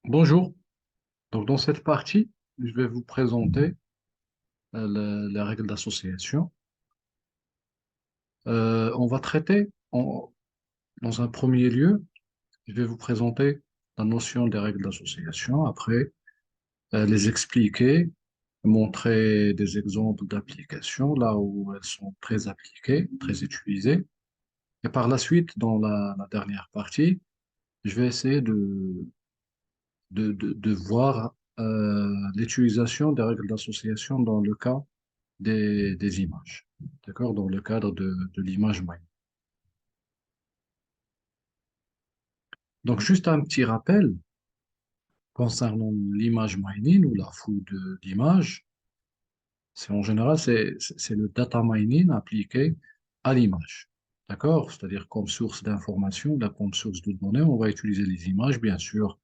Bonjour. Donc, dans cette partie, je vais vous présenter les règles d'association. On va traiter, dans un premier lieu, je vais vous présenter la notion des règles d'association. Après, les expliquer, montrer des exemples d'applications là où elles sont très appliquées, très utilisées. Et par la suite, dans la dernière partie, je vais essayer de voir l'utilisation des règles d'association dans le cas des images, d'accord, dans le cadre de l'image mining. Donc, juste un petit rappel concernant l'image mining ou la fouille d'images, c'est en général, c'est le data mining appliqué à l'image, d'accord? C'est-à-dire comme source d'information, là, comme source de données, on va utiliser les images, bien sûr,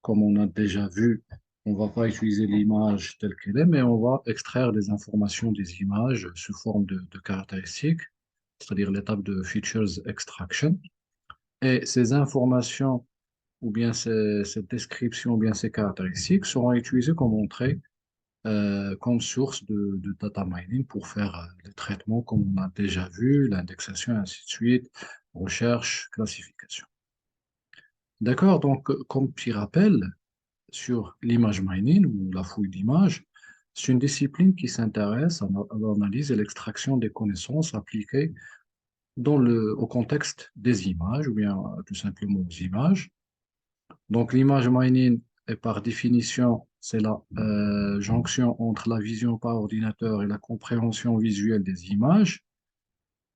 comme on a déjà vu, on va pas utiliser l'image telle qu'elle est, mais on va extraire des informations des images sous forme de caractéristiques, c'est-à-dire l'étape de features extraction. Et ces informations, ou bien cette description, ou bien ces caractéristiques seront utilisées comme entrée, comme source de data mining pour faire les traitements comme on a déjà vu, l'indexation, ainsi de suite, recherche, classification. D'accord, donc comme petit rappel sur l'image mining ou la fouille d'images, c'est une discipline qui s'intéresse à l'analyse et l'extraction des connaissances appliquées au contexte des images, ou bien tout simplement aux images. Donc, l'image mining est par définition, c'est la jonction entre la vision par ordinateur et la compréhension visuelle des images.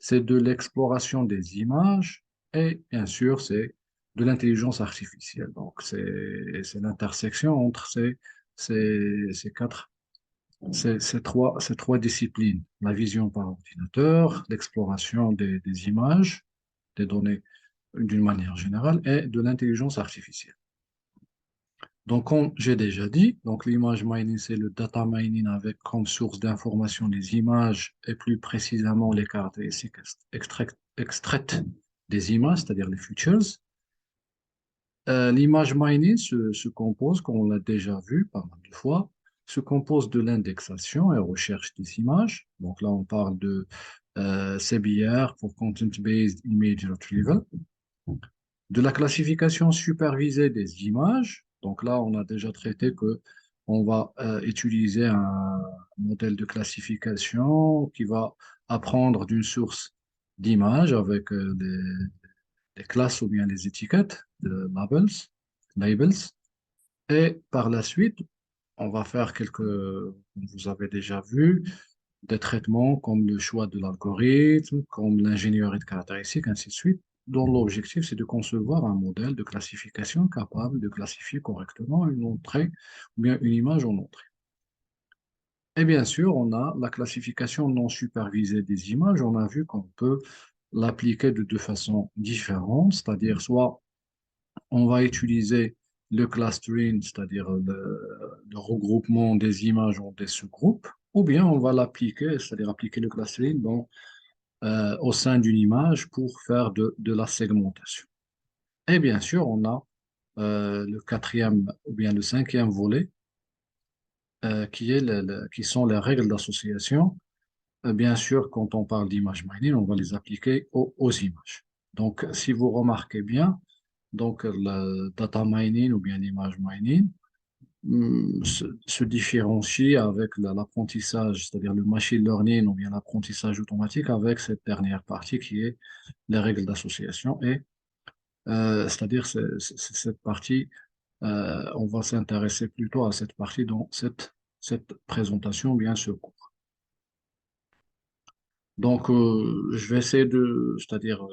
C'est de l'exploration des images et bien sûr, c'est de l'intelligence artificielle. Donc, c'est l'intersection entre ces quatre, ces trois disciplines. La vision par ordinateur, l'exploration des images, des données d'une manière générale et de l'intelligence artificielle. Donc, comme j'ai déjà dit, donc l'image mining, c'est le data mining avec comme source d'information les images et plus précisément les caractéristiques extraites des images, c'est-à-dire les features. L'image mining se compose, comme on l'a déjà vu pas mal de fois, se compose de l'indexation et recherche des images. Donc là, on parle de CBR pour Content-Based Image Retrieval, de la classification supervisée des images. Donc là, on a déjà traité que on va utiliser un modèle de classification qui va apprendre d'une source d'images avec des classes ou bien des étiquettes, de labels. Et par la suite, on va faire comme vous avez déjà vu, des traitements comme le choix de l'algorithme, comme l'ingénierie de caractéristiques, ainsi de suite, dont l'objectif, c'est de concevoir un modèle de classification capable de classifier correctement une entrée ou bien une image en entrée. Et bien sûr, on a la classification non supervisée des images. On a vu qu'on peut l'appliquer de deux façons différentes, c'est-à-dire soit on va utiliser le clustering, c'est-à-dire le regroupement des images en des sous-groupes, ou bien on va l'appliquer, c'est-à-dire appliquer le clustering au sein d'une image pour faire de la segmentation. Et bien sûr, on a le quatrième ou bien le cinquième volet, qui sont les règles d'association. Bien sûr, quand on parle d'image mining, on va les appliquer aux images. Donc, si vous remarquez bien, donc le data mining ou bien l'image mining se différencie avec l'apprentissage, c'est-à-dire le machine learning ou bien l'apprentissage automatique avec cette dernière partie qui est les règles d'association et c'est-à-dire cette partie, on va s'intéresser plutôt à cette partie dans cette présentation, bien ce cours. Donc, je vais essayer c'est-à-dire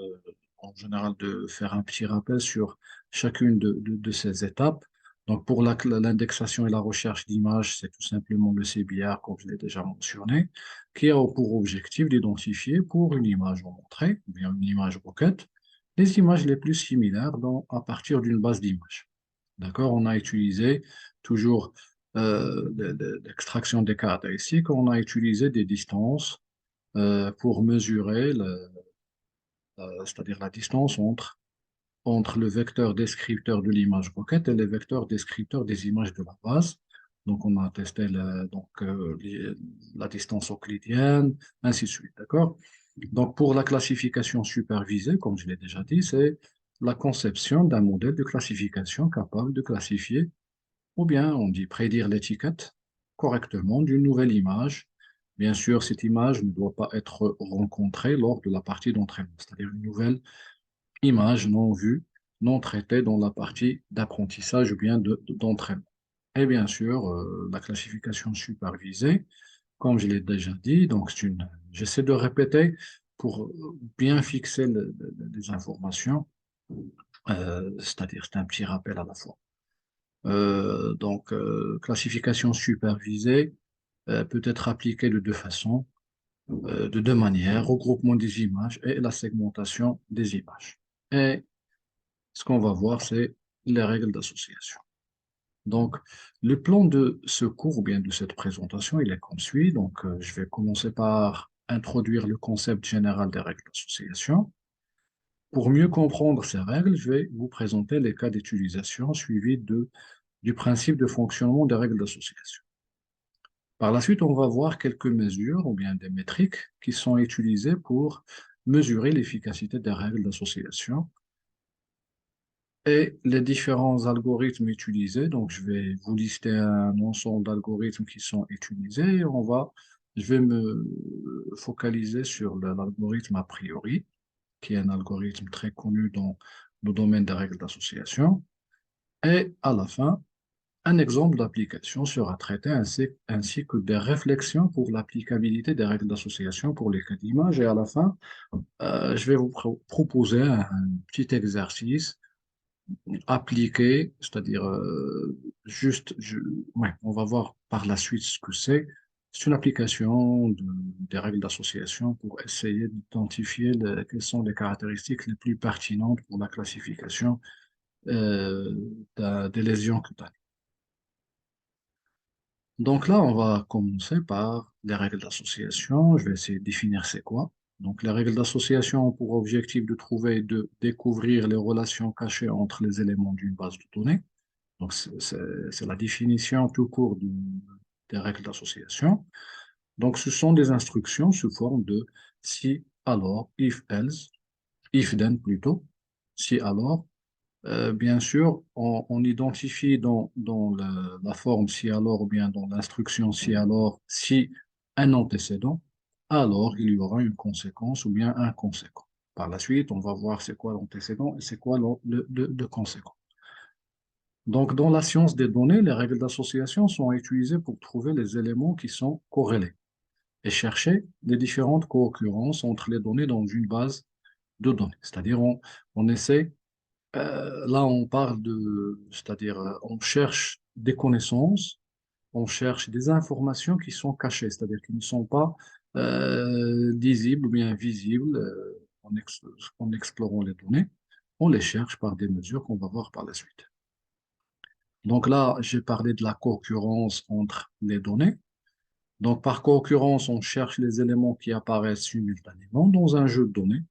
en général, de faire un petit rappel sur chacune de ces étapes. Donc, pour l'indexation et la recherche d'images, c'est tout simplement le CBR, comme je l'ai déjà mentionné, qui a pour objectif d'identifier pour une image en entrée, ou bien une image requête, les images les plus similaires à partir d'une base d'images. D'accord? On a utilisé toujours l'extraction des caractéristiques, on a utilisé des distances pour mesurer c'est-à-dire la distance entre entre le vecteur descripteur de l'image requête et le vecteur descripteur des images de la base. Donc, on a testé la distance euclidienne, ainsi de suite, d'accord? Donc, pour la classification supervisée, comme je l'ai déjà dit, c'est la conception d'un modèle de classification capable de classifier, ou bien on dit prédire l'étiquette correctement d'une nouvelle image. Bien sûr, cette image ne doit pas être rencontrée lors de la partie d'entraînement, c'est-à-dire une nouvelle image non vue, non traitée dans la partie d'apprentissage ou bien d'entraînement. Et bien sûr, la classification supervisée, comme je l'ai déjà dit, donc j'essaie de répéter pour bien fixer les informations, c'est-à-dire c'est un petit rappel à la fois. Classification supervisée peut être appliquée de deux façons, de deux manières, regroupement des images et la segmentation des images. Et ce qu'on va voir, c'est les règles d'association. Donc, le plan de ce cours ou bien de cette présentation, il est comme suit. Donc, je vais commencer par introduire le concept général des règles d'association. Pour mieux comprendre ces règles, je vais vous présenter les cas d'utilisation suivis du principe de fonctionnement des règles d'association. Par la suite, on va voir quelques mesures ou bien des métriques qui sont utilisées pour mesurer l'efficacité des règles d'association et les différents algorithmes utilisés. Donc, je vais vous lister un ensemble d'algorithmes qui sont utilisés et je vais me focaliser sur l'algorithme a priori, qui est un algorithme très connu dans le domaine des règles d'association. Et à la fin, un exemple d'application sera traité ainsi que des réflexions pour l'applicabilité des règles d'association pour les cas d'image. Et à la fin, je vais vous proposer un petit exercice appliqué, c'est-à-dire ouais, on va voir par la suite ce que c'est. C'est une application des règles d'association pour essayer d'identifier quelles sont les caractéristiques les plus pertinentes pour la classification euh, des lésions cutanées. Donc là, on va commencer par les règles d'association. Je vais essayer de définir c'est quoi. Donc les règles d'association ont pour objectif de trouver et de découvrir les relations cachées entre les éléments d'une base de données. Donc c'est la définition tout court des règles d'association. Donc ce sont des instructions sous forme de si, alors, if, else, if, then plutôt, si, alors. Bien sûr, on identifie dans la forme si alors ou bien dans l'instruction si alors, si un antécédent, alors il y aura une conséquence ou bien un conséquent. Par la suite, on va voir c'est quoi l'antécédent et c'est quoi le conséquent. Donc, dans la science des données, les règles d'association sont utilisées pour trouver les éléments qui sont corrélés et chercher les différentes co-occurrences entre les données dans une base de données. C'est-à-dire, on essaie là, on parle c'est-à-dire, on cherche des connaissances, on cherche des informations qui sont cachées, c'est-à-dire qui ne sont pas lisibles ou bien visibles en explorant les données. On les cherche par des mesures qu'on va voir par la suite. Donc là, j'ai parlé de la concurrence entre les données. Donc par concurrence, on cherche les éléments qui apparaissent simultanément dans un jeu de données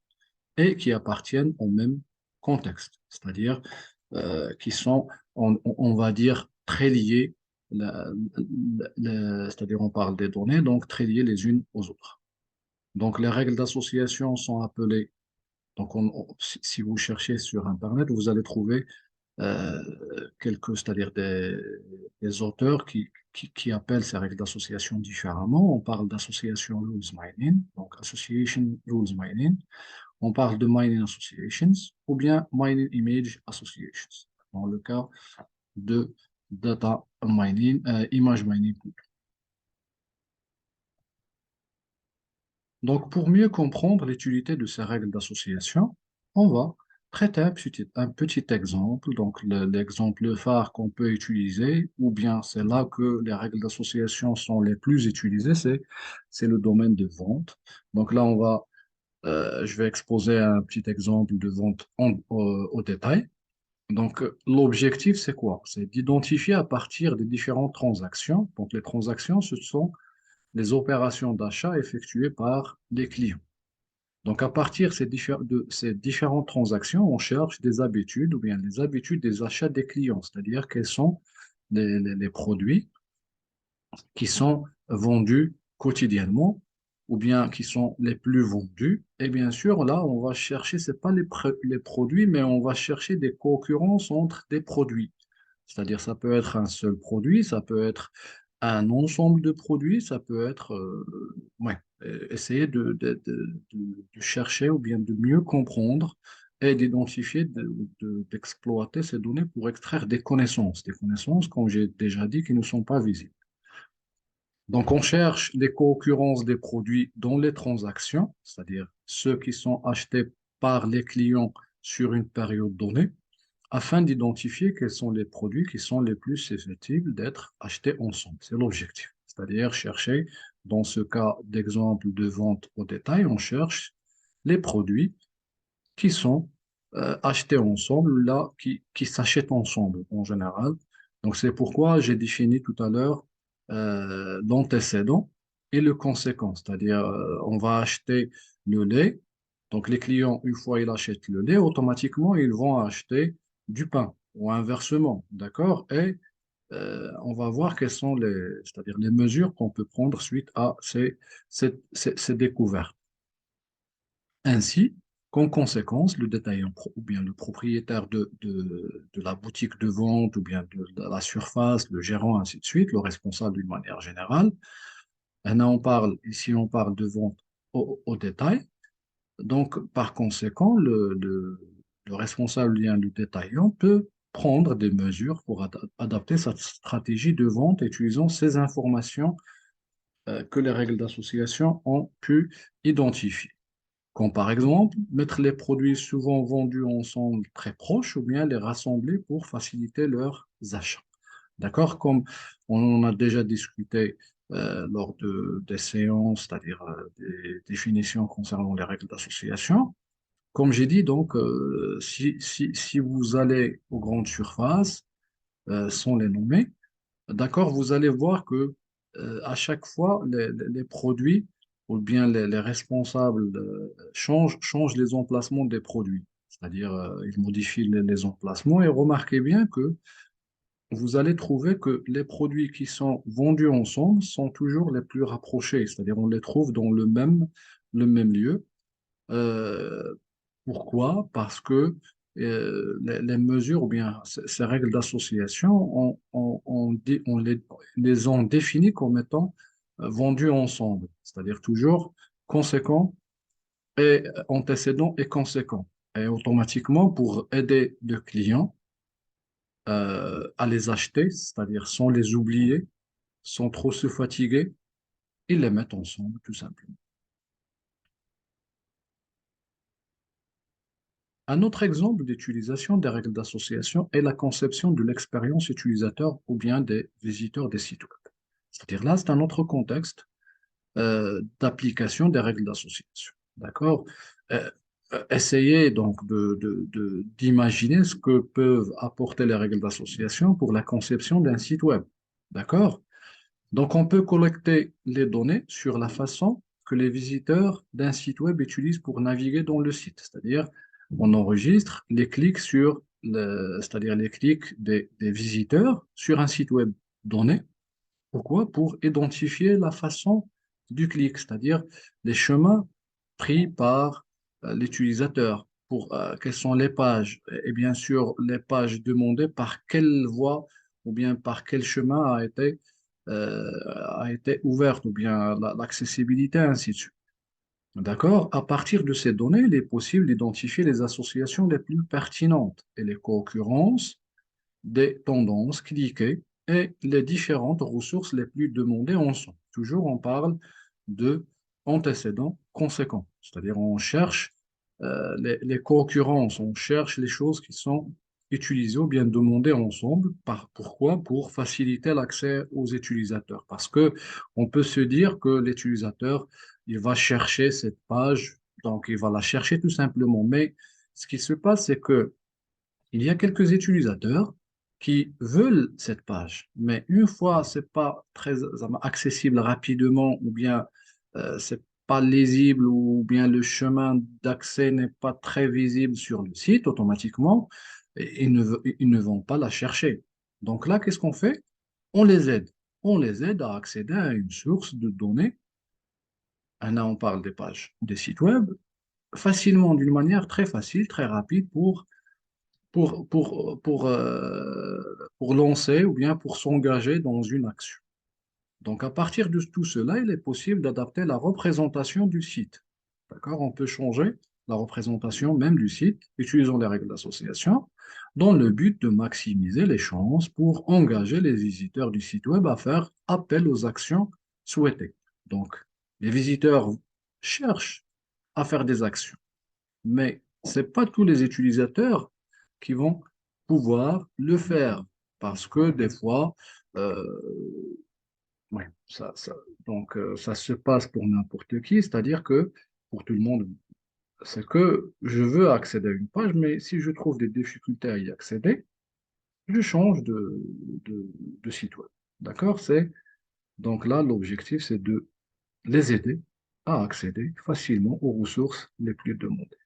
et qui appartiennent au même contexte, c'est-à-dire qui sont, on va dire, très liés, c'est-à-dire on parle des données, donc très liées les unes aux autres. Donc les règles d'association sont appelées, donc si vous cherchez sur Internet, vous allez trouver euh, c'est-à-dire des auteurs qui appellent ces règles d'association différemment. On parle d'association rules mining, donc association rules mining. On parle de mining associations ou bien mining image associations. Dans le cas de data mining, image mining. Donc, pour mieux comprendre l'utilité de ces règles d'association, on va traiter un petit exemple. Donc, l'exemple phare qu'on peut utiliser, ou bien c'est là que les règles d'association sont les plus utilisées, c'est le domaine de vente. Donc là, je vais exposer un petit exemple de vente au détail. Donc, l'objectif, c'est quoi? C'est d'identifier à partir des différentes transactions. Donc, les transactions, ce sont les opérations d'achat effectuées par les clients. Donc, à partir de ces différentes transactions, on cherche des habitudes ou bien les habitudes des achats des clients, c'est-à-dire quels sont les produits qui sont vendus quotidiennement ou bien qui sont les plus vendus. Et bien sûr, là, on va chercher, c'est pas les produits, mais on va chercher des concurrences entre des produits. C'est-à-dire, ça peut être un seul produit, ça peut être un ensemble de produits, ça peut être, ouais, essayer de chercher ou bien de mieux comprendre et d'identifier, d'exploiter ces données pour extraire des connaissances, comme j'ai déjà dit, qui ne sont pas visibles. Donc, on cherche les concurrences des produits dans les transactions, c'est-à-dire ceux qui sont achetés par les clients sur une période donnée, afin d'identifier quels sont les produits qui sont les plus susceptibles d'être achetés ensemble. C'est l'objectif. C'est-à-dire chercher, dans ce cas d'exemple de vente au détail, on cherche les produits qui sont achetés ensemble, là, qui s'achètent ensemble en général. Donc, c'est pourquoi j'ai défini tout à l'heure l'antécédent et le conséquent. C'est-à-dire, on va acheter le lait. Donc, les clients, une fois ils achètent le lait, automatiquement, ils vont acheter du pain ou inversement. D'accord? Et on va voir quelles sont c'est-à-dire les mesures qu'on peut prendre suite à ces découvertes. Ainsi, qu'en conséquence, le détaillant ou bien le propriétaire de la boutique de vente ou bien de la surface, le gérant, ainsi de suite, le responsable d'une manière générale, ici on parle de vente au détail. Donc, par conséquent, le responsable, bien le détaillant, peut prendre des mesures pour adapter sa stratégie de vente utilisant ces informations que les règles d'association ont pu identifier. Comme par exemple, mettre les produits souvent vendus ensemble très proches ou bien les rassembler pour faciliter leurs achats. D'accord? Comme on en a déjà discuté lors des séances, c'est-à-dire des définitions concernant les règles d'association. Comme j'ai dit, donc, si vous allez aux grandes surfaces, sans les nommer, d'accord, vous allez voir que à chaque fois, les produits ou bien les responsables changent les emplacements des produits. C'est-à-dire, ils modifient les emplacements et remarquez bien que vous allez trouver que les produits qui sont vendus ensemble sont toujours les plus rapprochés. C'est-à-dire, on les trouve dans le même lieu. Euh, Pourquoi? Parce que les mesures ou bien ces règles d'association, on les ont définies comme étant vendues ensemble, c'est-à-dire toujours conséquent et antécédent et conséquent. Et automatiquement, pour aider le client à les acheter, c'est-à-dire sans les oublier, sans trop se fatiguer, ils les mettent ensemble, tout simplement. Un autre exemple d'utilisation des règles d'association est la conception de l'expérience utilisateur ou bien des visiteurs des sites web. C'est-à-dire là, c'est un autre contexte d'application des règles d'association. D'accord? Euh, Essayez donc d'imaginer ce que peuvent apporter les règles d'association pour la conception d'un site web. D'accord? Donc, on peut collecter les données sur la façon que les visiteurs d'un site web utilisent pour naviguer dans le site. C'est-à-dire, on enregistre les clics c'est-à-dire les clics des visiteurs sur un site web donné. Pourquoi? Pour identifier la façon du clic, c'est-à-dire les chemins pris par l'utilisateur, pour quelles sont les pages, et bien sûr les pages demandées par quelle voie ou bien par quel chemin a été ouverte, ou bien l'accessibilité, ainsi de suite. D'accord? À partir de ces données, il est possible d'identifier les associations les plus pertinentes et les concurrences des tendances cliquées et les différentes ressources les plus demandées en sont. Toujours, on parle de antécédents conséquents, c'est-à-dire on cherche les concurrences, on cherche les choses qui sont utilisées ou bien demandées ensemble. Pourquoi? Pour faciliter l'accès aux utilisateurs. Parce que on peut se dire que l'utilisateur, il va chercher cette page, donc il va la chercher tout simplement. Mais ce qui se passe, c'est que il y a quelques utilisateurs qui veulent cette page, mais une fois c'est pas très accessible rapidement ou bien c'est pas lisible ou bien le chemin d'accès n'est pas très visible sur le site, automatiquement, ils ne vont pas la chercher. Donc là, qu'est-ce qu'on fait? On les aide. On les aide à accéder à une source de données. Là, on parle des pages des sites web, facilement, d'une manière très facile, très rapide pour lancer ou bien pour s'engager dans une action. Donc, à partir de tout cela, il est possible d'adapter la représentation du site. D'accord? On peut changer la représentation même du site, utilisant les règles d'association, dans le but de maximiser les chances pour engager les visiteurs du site web à faire appel aux actions souhaitées. Donc, les visiteurs cherchent à faire des actions, mais ce n'est pas tous les utilisateurs qui vont pouvoir le faire, parce que des fois, euh, ouais, ça se passe pour n'importe qui, c'est-à-dire que pour tout le monde, c'est que je veux accéder à une page, mais si je trouve des difficultés à y accéder, je change de, de site web. D'accord? Donc là, l'objectif, c'est de les aider à accéder facilement aux ressources les plus demandées.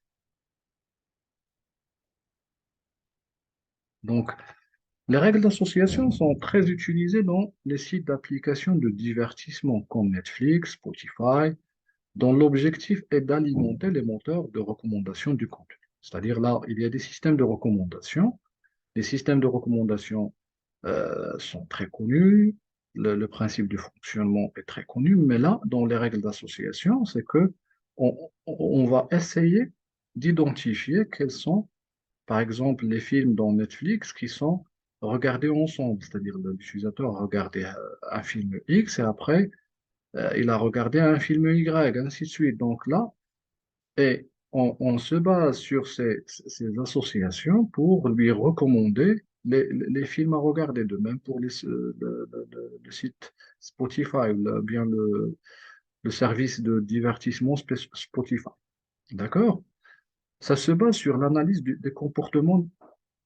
Donc, les règles d'association sont très utilisées dans les sites d'applications de divertissement comme Netflix, Spotify, dont l'objectif est d'alimenter les moteurs de recommandation du contenu. C'est-à-dire là, il y a des systèmes de recommandation. Les systèmes de recommandation sont très connus, le principe du fonctionnement est très connu, mais là, dans les règles d'association, c'est que on va essayer d'identifier quels sont, par exemple, les films dans Netflix qui sont regardés ensemble. C'est-à-dire l'utilisateur a regardé un film X et après, il a regardé un film Y, ainsi de suite. Donc là, et on se base sur ces associations pour lui recommander les films à regarder. De même pour le site Spotify, ou bien le service de divertissement Spotify. D'accord? Ça se base sur l'analyse des comportements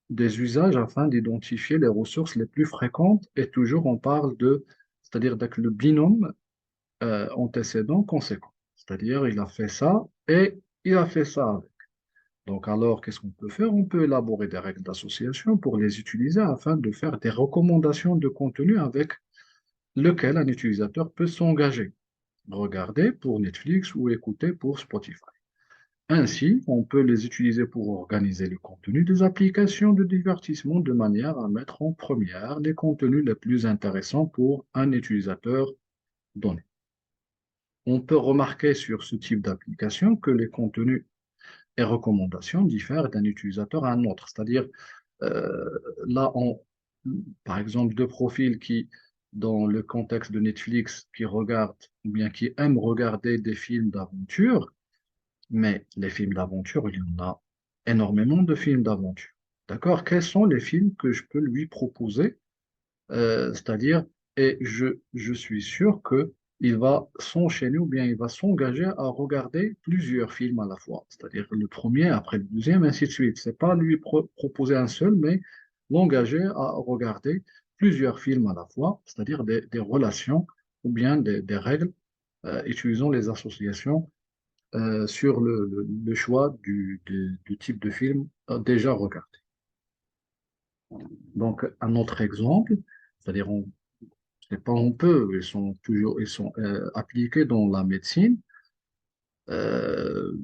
des usages afin d'identifier les ressources les plus fréquentes et toujours on parle c'est-à-dire avec le binôme antécédent-conséquent. C'est-à-dire, il a fait ça et il a fait ça. Donc, alors, qu'est-ce qu'on peut faire? On peut élaborer des règles d'association pour les utiliser afin de faire des recommandations de contenu avec lequel un utilisateur peut s'engager. Regarder pour Netflix ou écouter pour Spotify. Ainsi, on peut les utiliser pour organiser le contenu des applications de divertissement de manière à mettre en première les contenus les plus intéressants pour un utilisateur donné. On peut remarquer sur ce type d'application que les contenus et recommandations diffèrent d'un utilisateur à un autre. C'est-à-dire, euh, là, par exemple, deux profils qui, dans le contexte de Netflix, qui regardent ou bien qui aiment regarder des films d'aventure, mais les films d'aventure, il y en a énormément de films d'aventure. D'accord? Quels sont les films que je peux lui proposer c'est-à-dire, et je suis sûr que il va s'enchaîner ou bien il va s'engager à regarder plusieurs films à la fois. C'est-à-dire le premier, après le deuxième, ainsi de suite. C'est pas lui proposer un seul, mais l'engager à regarder plusieurs films à la fois, c'est-à-dire des relations ou bien des règles utilisant les associations sur le choix du type de film déjà regardé. Donc, un autre exemple, c'est-à-dire c'est pas on peut, ils sont appliqués dans la médecine. Euh,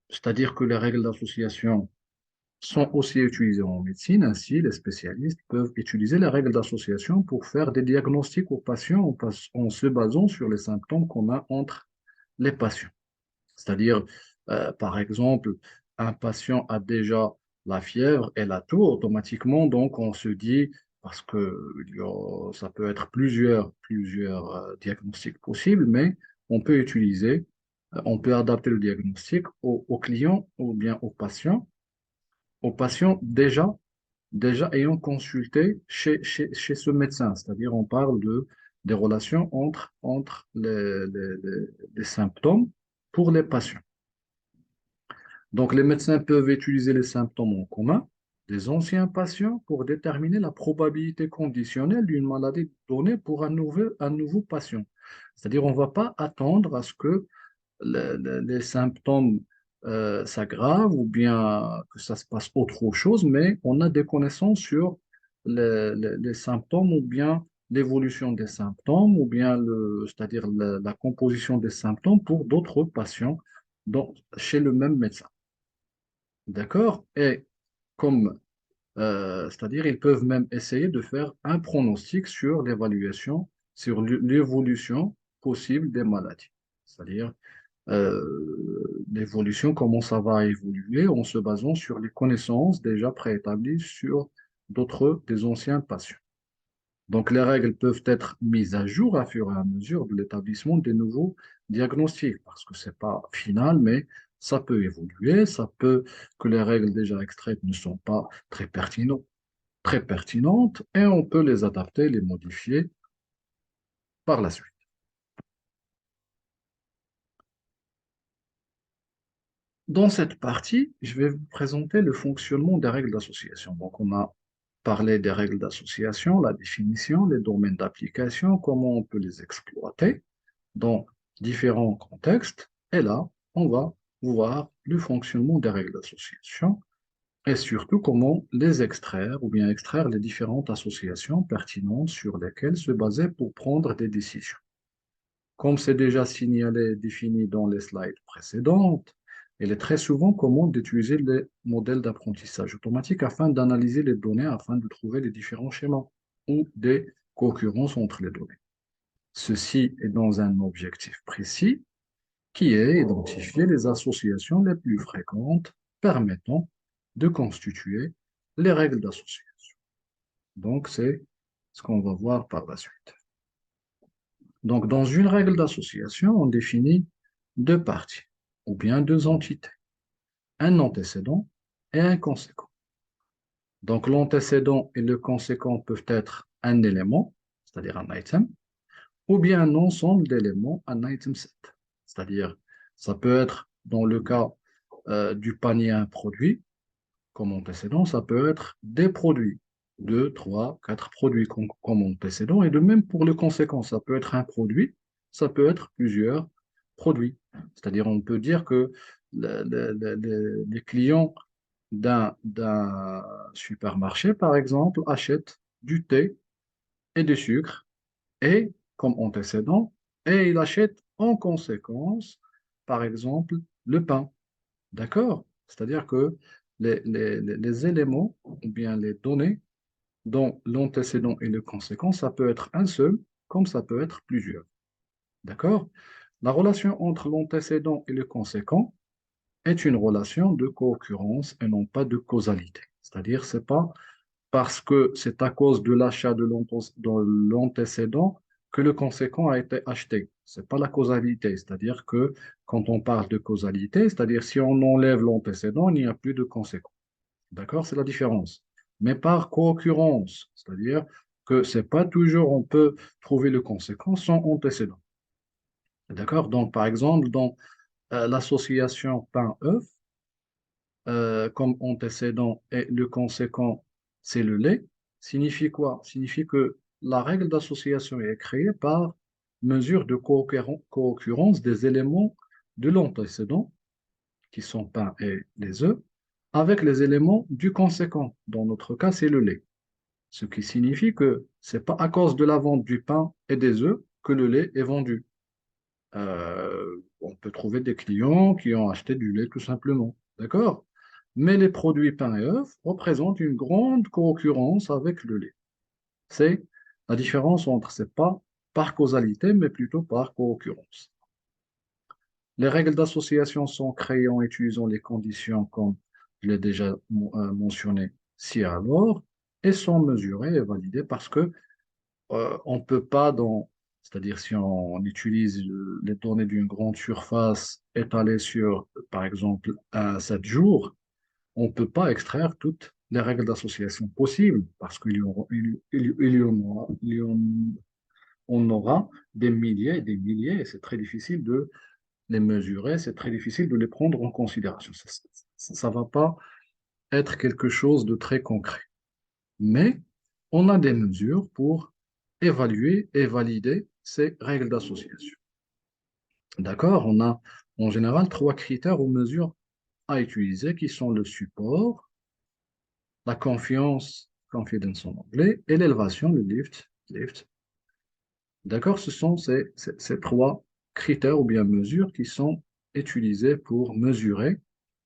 c'est-à-dire que les règles d'association sont aussi utilisées en médecine. Ainsi, les spécialistes peuvent utiliser les règles d'association pour faire des diagnostics aux patients en se basant sur les symptômes qu'on a entre les patients. C'est-à-dire, par exemple, un patient a déjà la fièvre et la toux, automatiquement, donc on se dit, parce que ça peut être plusieurs diagnostics possibles, mais on peut on peut adapter le diagnostic au client ou bien au patient déjà ayant consulté chez ce médecin. C'est-à-dire, on parle des relations entre les symptômes pour les patients. Donc, les médecins peuvent utiliser les symptômes en commun des anciens patients pour déterminer la probabilité conditionnelle d'une maladie donnée pour un nouveau patient. C'est-à-dire, on ne va pas attendre à ce que les symptômes s'aggravent ou bien que ça se passe autre chose, mais on a des connaissances sur les symptômes ou bien l'évolution des symptômes ou bien c'est-à-dire la composition des symptômes pour d'autres patients chez le même médecin. D'accord? Et comme c'est-à-dire, ils peuvent même essayer de faire un pronostic sur l'évaluation, sur l'évolution possible des maladies. C'est-à-dire, l'évolution, comment ça va évoluer en se basant sur les connaissances déjà préétablies sur des anciens patients. Donc, les règles peuvent être mises à jour à fur et à mesure de l'établissement des nouveaux diagnostics, parce que c'est pas final, mais ça peut évoluer, ça peut que les règles déjà extraites ne sont pas très pertinentes et on peut les adapter, les modifier par la suite. Dans cette partie, je vais vous présenter le fonctionnement des règles d'association. Donc, on a parlé des règles d'association, la définition, les domaines d'application, comment on peut les exploiter dans différents contextes. Et là, on va voir le fonctionnement des règles d'association et surtout comment les extraire ou bien extraire les différentes associations pertinentes sur lesquelles se baser pour prendre des décisions. Comme c'est déjà signalé et défini dans les slides précédentes, il est très souvent commande d'utiliser les modèles d'apprentissage automatique afin d'analyser les données, afin de trouver les différents schémas ou des concurrences entre les données. Ceci est dans un objectif précis qui est identifier les associations les plus fréquentes permettant de constituer les règles d'association. Donc, c'est ce qu'on va voir par la suite. Donc, dans une règle d'association, on définit deux parties, ou bien deux entités, un antécédent et un conséquent. Donc, l'antécédent et le conséquent peuvent être un élément, c'est-à-dire un item, ou bien un ensemble d'éléments, un item set. C'est-à-dire, ça peut être, dans le cas du panier un produit, comme antécédent, ça peut être des produits, deux, trois, quatre produits comme antécédent, et de même pour le conséquent, ça peut être un produit, ça peut être plusieurs produits. C'est-à-dire, on peut dire que les clients d'un supermarché, par exemple, achètent du thé et du sucre, et comme antécédent, et il achète en conséquence, par exemple, le pain. D'accord? C'est-à-dire que les éléments ou bien les données dont l'antécédent et le conséquent, ça peut être un seul, comme ça peut être plusieurs. D'accord? La relation entre l'antécédent et le conséquent est une relation de concurrence et non pas de causalité. C'est-à-dire, c'est pas parce que c'est à cause de l'achat de l'antécédent que le conséquent a été acheté. Ce n'est pas la causalité, c'est-à-dire que quand on parle de causalité, c'est-à-dire si on enlève l'antécédent, il n'y a plus de conséquent. D'accord? C'est la différence. Mais par concurrence, c'est-à-dire que c'est pas toujours on peut trouver le conséquent sans antécédent. D'accord? Donc, par exemple, dans l'association pain-œuf, comme antécédent et le conséquent, c'est le lait, signifie quoi? Signifie que la règle d'association est créée par mesure de co-occurrence des éléments de l'antécédent, qui sont pain et les œufs, avec les éléments du conséquent. Dans notre cas, c'est le lait. Ce qui signifie que c'est pas à cause de la vente du pain et des œufs que le lait est vendu. On peut trouver des clients qui ont acheté du lait tout simplement. D'accord? Mais les produits pain et œufs représentent une grande concurrence avec le lait. C'est la différence entre, c'est pas par causalité, mais plutôt par concurrence. Les règles d'association sont créées en utilisant les conditions comme je l'ai déjà mentionné ci alors, et sont mesurées et validées parce que on ne peut pas, c'est-à-dire si on utilise les données d'une grande surface étalées sur, par exemple, 7 jours, on ne peut pas extraire toutes les règles d'association possibles parce on aura des milliers et des milliers et c'est très difficile de les mesurer, c'est très difficile de les prendre en considération. Ça ne va pas être quelque chose de très concret. Mais on a des mesures pour évaluer et valider ces règles d'association. D'accord? On a En général, trois critères ou mesures à utiliser qui sont le support, la confiance, confidence en anglais, et l'élévation, le lift. D'accord? Ce sont ces trois critères ou bien mesures qui sont utilisés pour mesurer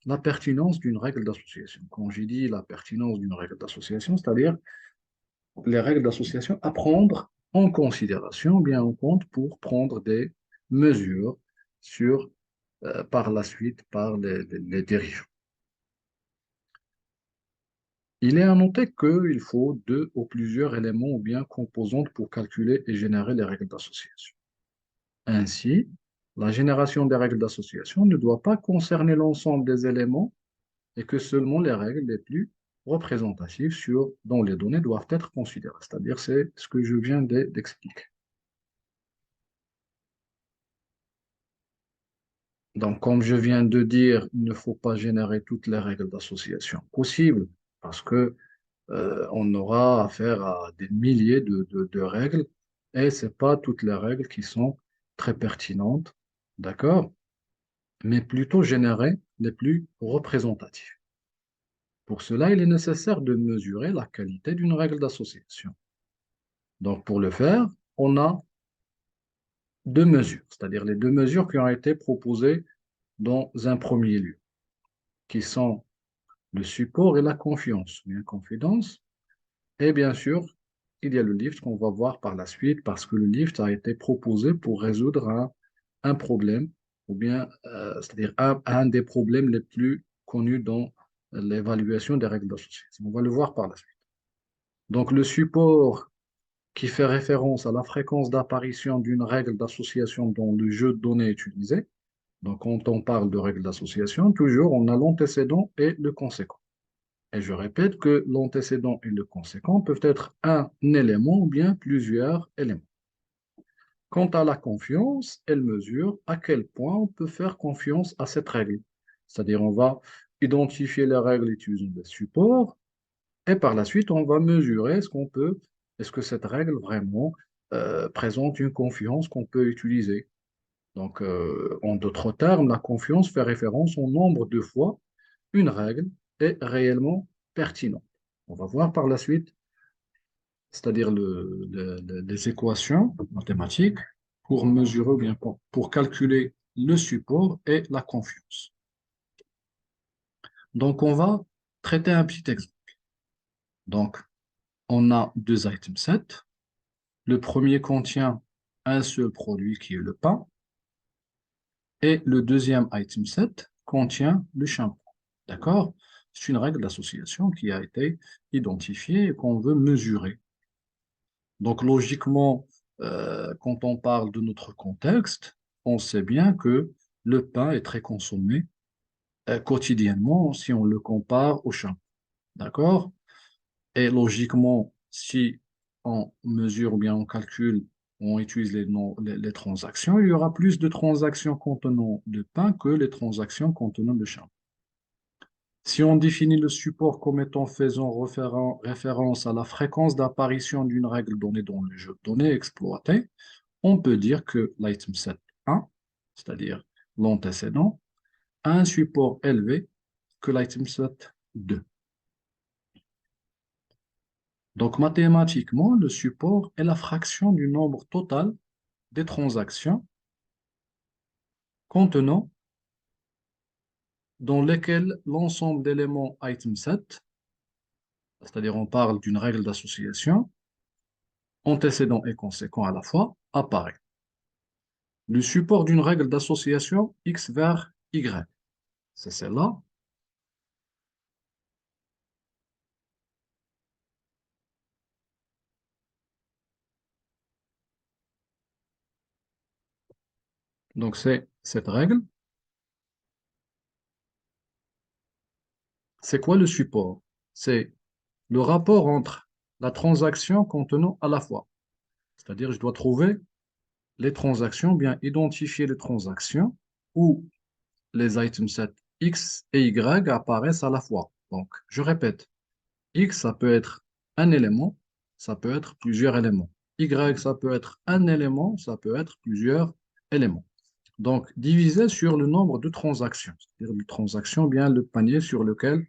la pertinence d'une règle d'association. Quand j'ai dit la pertinence d'une règle d'association, c'est-à-dire les règles d'association à prendre en considération, bien en compte pour prendre des mesures sur, par la suite, par les dirigeants. Il est à noter qu'il faut deux ou plusieurs éléments ou bien composantes pour calculer et générer les règles d'association. Ainsi, la génération des règles d'association ne doit pas concerner l'ensemble des éléments et que seulement les règles les plus représentatives dont les données doivent être considérées. C'est-à-dire, c'est ce que je viens d'expliquer. Donc, comme je viens de dire, il ne faut pas générer toutes les règles d'association possibles parce que on aura affaire à des milliers de règles et ce n'est pas toutes les règles qui sont très pertinentes, d'accord? Mais plutôt générer les plus représentatives. Pour cela, il est nécessaire de mesurer la qualité d'une règle d'association. Donc, pour le faire, on a deux mesures, c'est-à-dire les deux mesures qui ont été proposées dans un premier lieu, qui sont le support et la confiance, bien confidence. Et bien sûr, il y a le lift qu'on va voir par la suite parce que le lift a été proposé pour résoudre un problème, ou bien, c'est-à-dire un des problèmes les plus connus dans l'évaluation des règles d'association. On va le voir par la suite. Donc, le support qui fait référence à la fréquence d'apparition d'une règle d'association dans le jeu de données utilisé. Donc, quand on parle de règle d'association, toujours on a l'antécédent et le conséquent. Et je répète que l'antécédent et le conséquent peuvent être un élément ou bien plusieurs éléments. Quant à la confiance, elle mesure à quel point on peut faire confiance à cette règle. C'est-à-dire, on va identifier les règles utilisant des supports et par la suite, on va mesurer est-ce que cette règle vraiment présente une confiance qu'on peut utiliser. Donc, en d'autres termes, la confiance fait référence au nombre de fois une règle est réellement pertinente. On va voir par la suite, c'est-à-dire les équations mathématiques pour mesurer, ou bien pour calculer le support et la confiance. Donc, on va traiter un petit exemple. Donc, on a deux item sets. Le premier contient un seul produit qui est le pain et le deuxième item set contient le shampoing. D'accord? C'est une règle d'association qui a été identifiée et qu'on veut mesurer. Donc, logiquement, quand on parle de notre contexte, on sait bien que le pain est très consommé quotidiennement si on le compare au shampoing. D'accord? Et logiquement, si on mesure ou bien on calcule, on utilise les transactions, il y aura plus de transactions contenant de pain que les transactions contenant de shampoing. Si on définit le support comme étant faisant référence à la fréquence d'apparition d'une règle donnée dans le jeu de données exploité, on peut dire que l'item set 1, c'est-à-dire l'antécédent, a un support élevé que l'item set 2. Donc mathématiquement, le support est la fraction du nombre total des transactions contenant dans lesquelles l'ensemble d'éléments item set, c'est-à-dire on parle d'une règle d'association, antécédent et conséquent à la fois, apparaît. Le support d'une règle d'association X vers Y, c'est celle-là. Donc c'est cette règle. C'est quoi le support? C'est le rapport entre la transaction contenant à la fois. C'est-à-dire, je dois trouver les transactions, bien identifier les transactions où les items set X et Y apparaissent à la fois. Donc, je répète, X, ça peut être un élément, ça peut être plusieurs éléments. Y, ça peut être un élément, ça peut être plusieurs éléments. Donc, divisé sur le nombre de transactions, c'est-à-dire les transactions, bien le panier sur lequel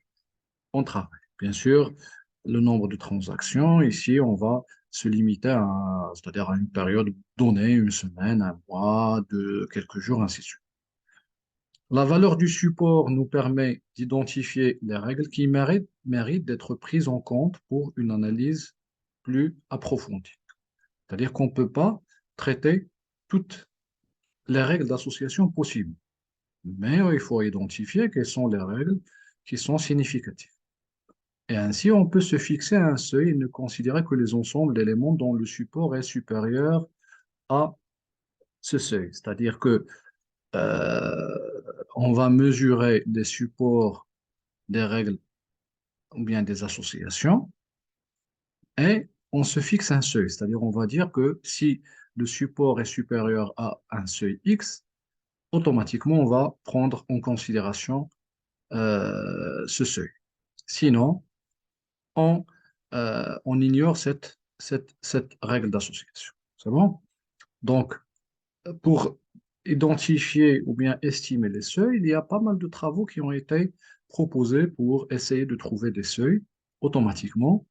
on travaille. Bien sûr, le nombre de transactions, ici, on va se limiter c'est-à-dire à une période donnée, une semaine, un mois, quelques jours, ainsi de suite. La valeur du support nous permet d'identifier les règles qui méritent d'être prises en compte pour une analyse plus approfondie. C'est-à-dire qu'on ne peut pas traiter toutes les règles d'association possibles, mais il faut identifier quelles sont les règles qui sont significatives. Et ainsi, on peut se fixer un seuil et ne considérer que les ensembles d'éléments dont le support est supérieur à ce seuil. C'est-à-dire que on va mesurer des supports des règles ou bien des associations et on se fixe un seuil. C'est-à-dire on va dire que si le support est supérieur à un seuil X, automatiquement on va prendre en considération ce seuil. Sinon, on ignore cette règle d'association. C'est bon? Donc, pour identifier ou bien estimer les seuils, il y a pas mal de travaux qui ont été proposés pour essayer de trouver des seuils automatiquement,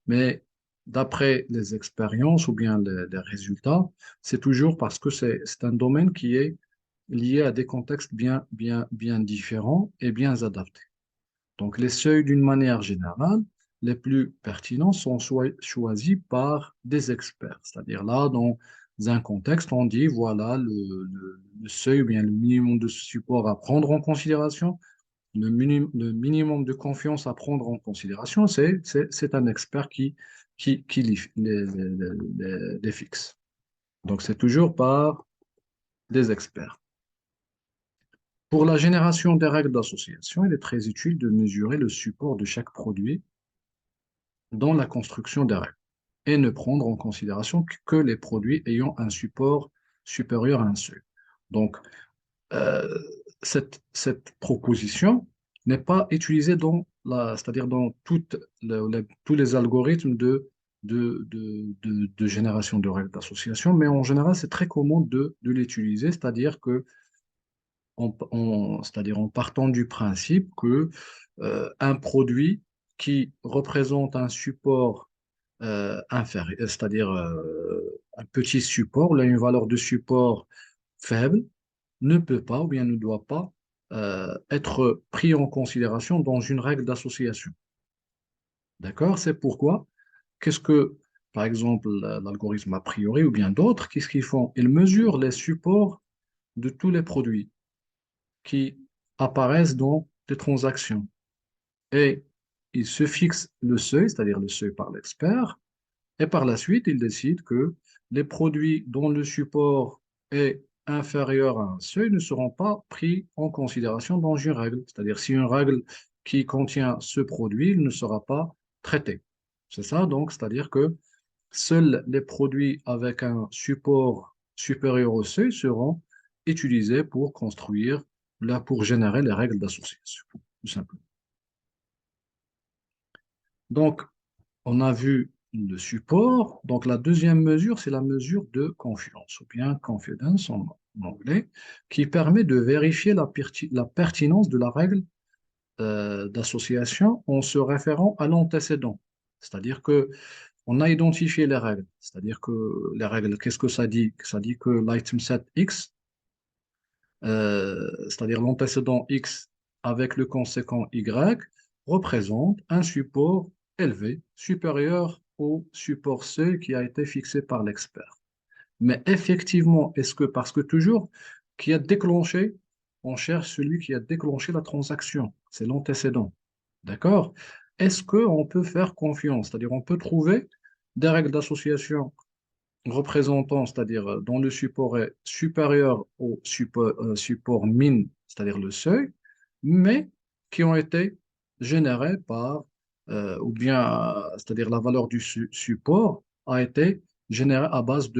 mais d'après les expériences ou bien les résultats, c'est toujours parce que c'est un domaine qui est lié à des contextes bien différents et bien adaptés. Donc, les seuils, d'une manière générale, les plus pertinents sont choisis par des experts. C'est-à-dire là, dans un contexte, on dit, voilà, le seuil ou bien le minimum de support à prendre en considération, le minimum de confiance à prendre en considération, c'est un expert qui les fixe. Donc, c'est toujours par des experts. Pour la génération des règles d'association, il est très utile de mesurer le support de chaque produit dans la construction des règles et ne prendre en considération que les produits ayant un support supérieur à un seuil. Donc, euh, cette proposition n'est pas utilisée c'est-à-dire dans tous les algorithmes de génération de règles d'association, mais en général, c'est très commun de l'utiliser, c'est-à-dire que c'est-à-dire en partant du principe que un produit qui représente un support inférieur, c'est-à-dire un petit support, là, une valeur de support faible, ne peut pas ou bien ne doit pas être pris en considération dans une règle d'association. D'accord? C'est pourquoi, qu'est-ce que, par exemple, l'algorithme a priori ou bien d'autres, qu'est-ce qu'ils font? Ils mesurent les supports de tous les produits qui apparaissent dans des transactions. Et il se fixe le seuil, c'est-à-dire le seuil par l'expert, et par la suite, il décide que les produits dont le support est inférieur à un seuil ne seront pas pris en considération dans une règle. C'est-à-dire si une règle qui contient ce produit, il ne sera pas traité. C'est ça, donc, c'est-à-dire que seuls les produits avec un support supérieur au seuil seront utilisés pour construire, là, pour générer les règles d'association, tout simplement. Donc, on a vu le support. Donc, la deuxième mesure, c'est la mesure de confiance, ou bien confidence en anglais, qui permet de vérifier la pertinence de la règle d'association en se référant à l'antécédent. C'est-à-dire que on a identifié les règles. C'est-à-dire que les règles, qu'est-ce que ça dit? Ça dit que l'item set X, c'est-à-dire l'antécédent X avec le conséquent Y, représente un support élevé, supérieur au support C qui a été fixé par l'expert. Mais effectivement, est-ce que, parce que toujours, qui a déclenché, on cherche celui qui a déclenché la transaction, c'est l'antécédent. D'accord? Est-ce qu'on peut faire confiance? C'est-à-dire, on peut trouver des règles d'association représentant, c'est-à-dire dont le support est supérieur au support min, c'est-à-dire le seuil, mais qui ont été générés par, ou bien, c'est-à-dire la valeur du support a été générée à base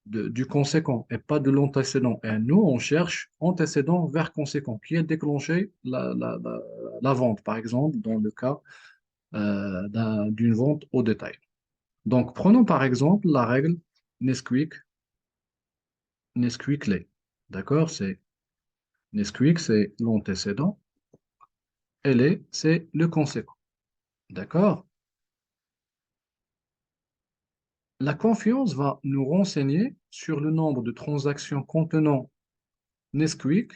du conséquent et pas de l'antécédent. Et nous, on cherche antécédent vers conséquent, qui a déclenché la vente, par exemple, dans le cas d'une vente au détail. Donc, prenons par exemple la règle Nesquik, Nesquik lait. D'accord? C'est Nesquik, c'est l'antécédent. LA, c'est le conséquent. D'accord? La confiance va nous renseigner sur le nombre de transactions contenant Nesquik,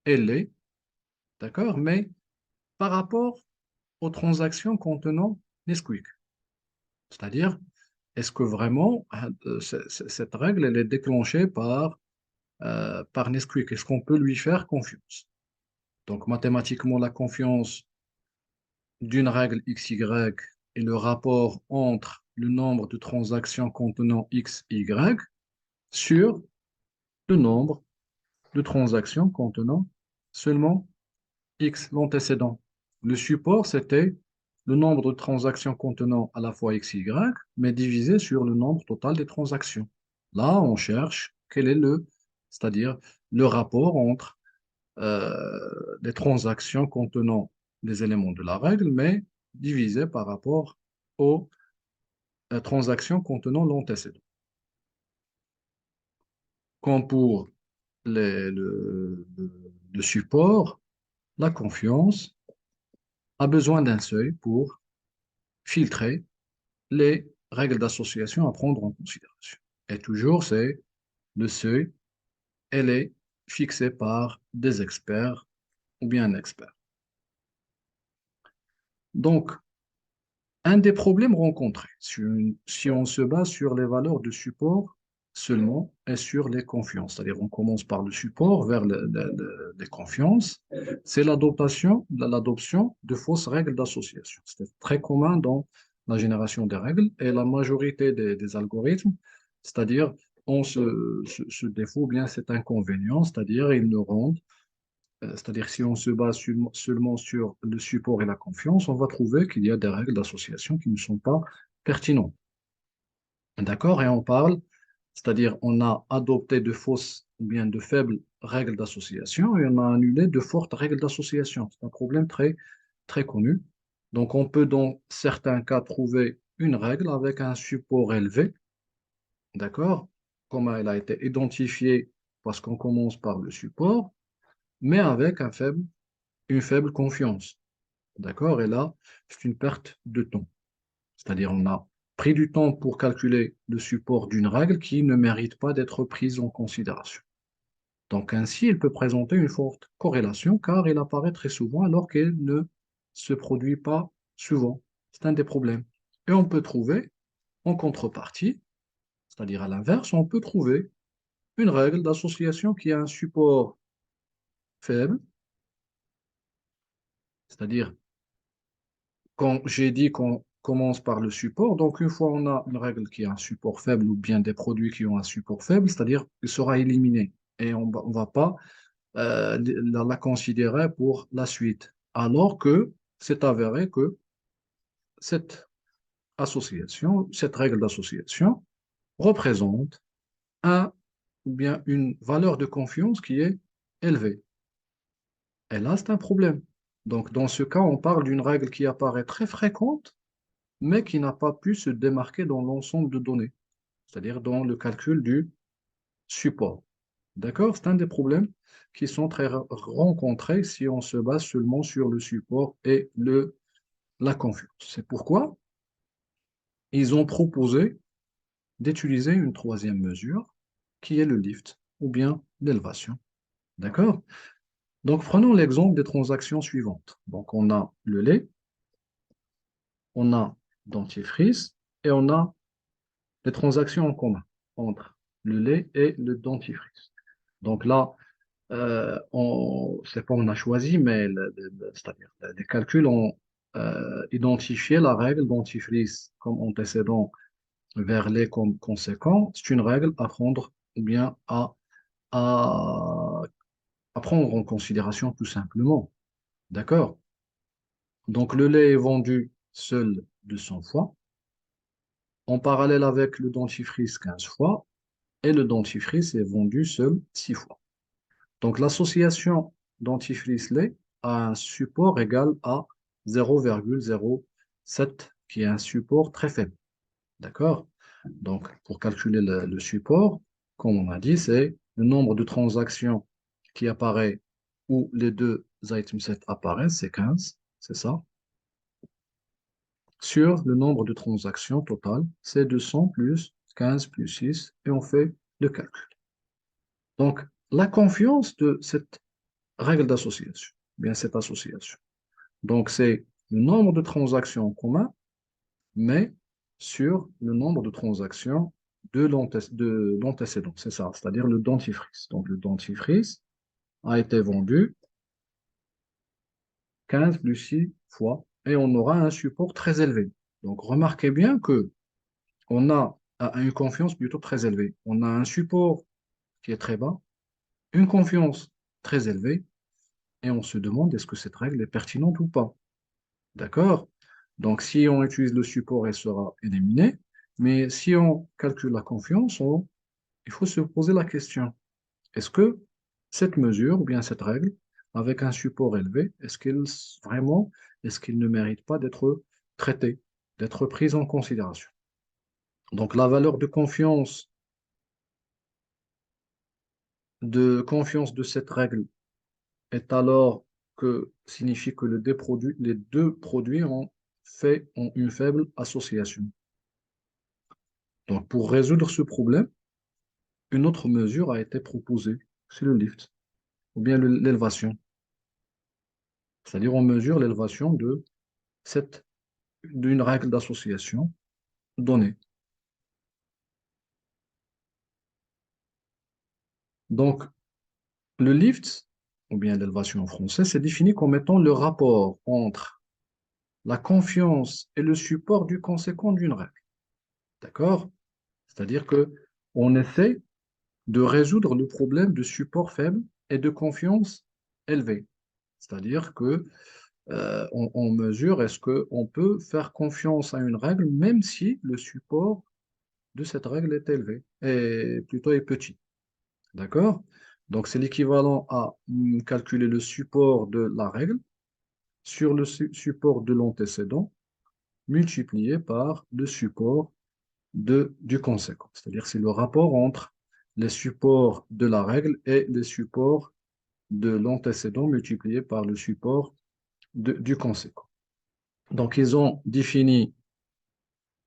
LA, d'accord? Mais par rapport aux transactions contenant Nesquik. C'est-à-dire, est-ce que vraiment cette règle elle est déclenchée par Nesquik? Est-ce qu'on peut lui faire confiance? Donc, mathématiquement, la confiance d'une règle XY et le rapport entre le nombre de transactions contenant XY sur le nombre de transactions contenant seulement X, l'antécédent. Le support, c'était le nombre de transactions contenant à la fois X, Y, mais divisé sur le nombre total des transactions. Là, on cherche quel est c'est-à-dire le rapport entre les transactions contenant les éléments de la règle, mais divisé par rapport aux transactions contenant l'antécédent. Comme pour le support, la confiance a besoin d'un seuil pour filtrer les règles d'association à prendre en considération. Et toujours, c'est le seuil, elle est fixée par des experts ou bien un expert. Donc, un des problèmes rencontrés, si on se base sur les valeurs de support seulement et sur les confiances, c'est-à-dire on commence par le support vers les confiances, c'est l'adoption de fausses règles d'association. C'est très commun dans la génération des règles et la majorité des algorithmes, c'est-à-dire ont ce défaut ou bien cet inconvénient, c'est-à-dire ils ne rendent c'est-à-dire, si on se base seulement sur le support et la confiance, on va trouver qu'il y a des règles d'association qui ne sont pas pertinentes. D'accord? Et on parle, c'est-à-dire, on a adopté de fausses ou bien de faibles règles d'association et on a annulé de fortes règles d'association. C'est un problème très, très connu. Donc, on peut dans certains cas trouver une règle avec un support élevé, d'accord? Comme elle a été identifiée parce qu'on commence par le support, mais avec une faible confiance. D'accord? Et là, c'est une perte de temps. C'est-à-dire, on a pris du temps pour calculer le support d'une règle qui ne mérite pas d'être prise en considération. Donc, ainsi, il peut présenter une forte corrélation car il apparaît très souvent alors qu'elle ne se produit pas souvent. C'est un des problèmes. Et on peut trouver, en contrepartie, c'est-à-dire à l'inverse, on peut trouver une règle d'association qui a un support faible, c'est-à-dire quand j'ai dit qu'on commence par le support, donc une fois on a une règle qui a un support faible ou bien des produits qui ont un support faible, c'est-à-dire qu'il sera éliminé et on va pas la considérer pour la suite. Alors que c'est avéré que cette cette règle d'association représente un ou bien une valeur de confiance qui est élevée. Et là, c'est un problème. Donc, dans ce cas, on parle d'une règle qui apparaît très fréquente mais qui n'a pas pu se démarquer dans l'ensemble de données, c'est-à-dire dans le calcul du support. D'accord? C'est un des problèmes qui sont très rencontrés si on se base seulement sur le support et la confiance. C'est pourquoi ils ont proposé d'utiliser une troisième mesure qui est le lift ou bien l'élévation. D'accord? Donc prenons l'exemple des transactions suivantes. Donc on a le lait, on a dentifrice et on a les transactions en commun entre le lait et le dentifrice. Donc là, c'est pas on a choisi, mais c'est-à-dire les calculs ont identifié la règle dentifrice comme antécédent vers lait comme conséquent. C'est une règle à prendre ou bien à, à prendre en considération tout simplement. D'accord? Donc le lait est vendu seul 200 fois, en parallèle avec le dentifrice 15 fois, et le dentifrice est vendu seul 6 fois. Donc l'association dentifrice-lait a un support égal à 0,07, qui est un support très faible. D'accord? Donc pour calculer le support, comme on a dit, c'est le nombre de transactions qui apparaît où les deux item sets apparaissent, c'est 15, c'est ça. Sur le nombre de transactions totales, c'est 200 plus 15 plus 6, et on fait le calcul. Donc, la confiance de cette règle d'association, bien cette association. Donc, c'est le nombre de transactions en commun, mais sur le nombre de transactions de l'antécédent, c'est ça, c'est-à-dire le dentifrice. Donc, le dentifrice a été vendu 15 plus 6 fois, et on aura un support très élevé. Donc, remarquez bien que on a une confiance plutôt très élevée. On a un support qui est très bas, une confiance très élevée, et on se demande est-ce que cette règle est pertinente ou pas. D'accord? Donc, si on utilise le support, elle sera éliminée. Mais si on calcule la confiance, il faut se poser la question, est-ce que cette mesure ou bien cette règle, avec un support élevé, est-ce qu'il ne mérite pas d'être traitée, d'être prise en considération? Donc, la valeur de confiance de cette règle est alors que signifie que les deux produits ont une faible association. Donc, pour résoudre ce problème, une autre mesure a été proposée, c'est le lift, ou bien l'élévation. C'est-à-dire, on mesure l'élévation d'une règle d'association donnée. Donc, le lift, ou bien l'élévation en français, c'est défini comme étant le rapport entre la confiance et le support du conséquent d'une règle. D'accord? C'est-à-dire que on essaie de résoudre le problème de support faible et de confiance élevée. C'est-à-dire que on mesure est-ce qu'on peut faire confiance à une règle même si le support de cette règle est élevé et plutôt est petit. D'accord? Donc c'est l'équivalent à calculer le support de la règle sur le support de l'antécédent multiplié par le support du conséquent. C'est-à-dire c'est le rapport entre les supports de la règle et les supports de l'antécédent multiplié par le support du conséquent. Donc, ils ont défini